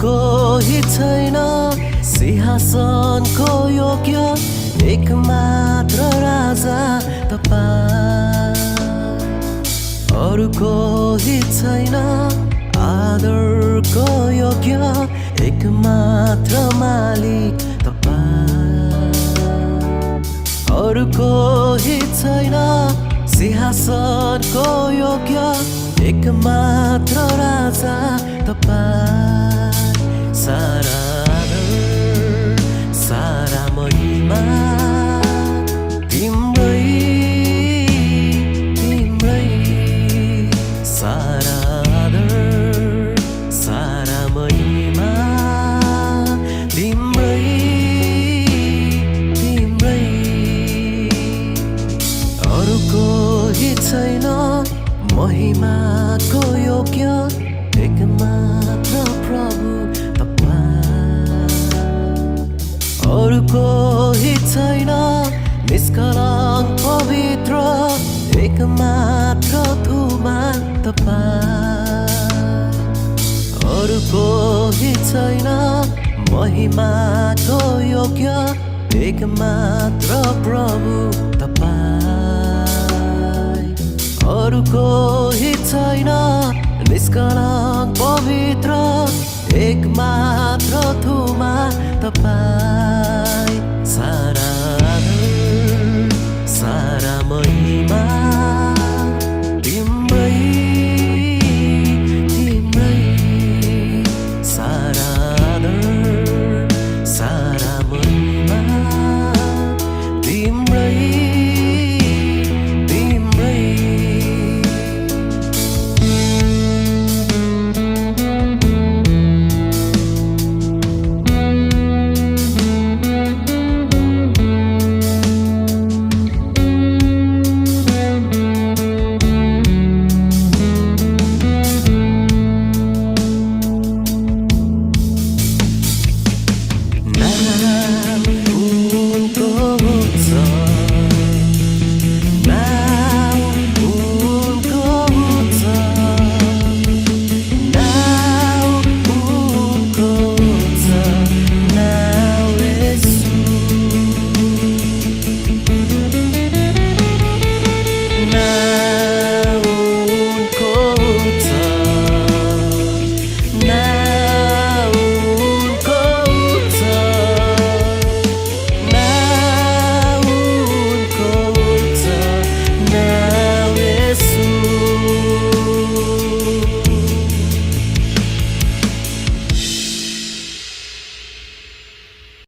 कोही छैन सिंहासनको योग्य एकमात्र राजा तपाईं अरु कोही छैन आदरको योग्य एकमात्र मालिक तपाईं अरु कोही छैन सिंहासनको योग्य एकमात्र राजा तपाईं सारा आदर सारा महिमा तिम्रै सारा आदर सारा महिमा तिम्रै अरु कोही छैन महिमाको योग्य एकमात्र प्रभु तपाईं अरु कोही छैन निष्कलङ्क पवित्र एकमात्र तुमा तपाईं अरु कोही छैन महिमाको योग्य एकमात्र प्रभु तपाईं अरु कोही छैन निष्कलङ्क पवित्र एकमात्र तुमा तपाईं सारा आदर सारा महिमा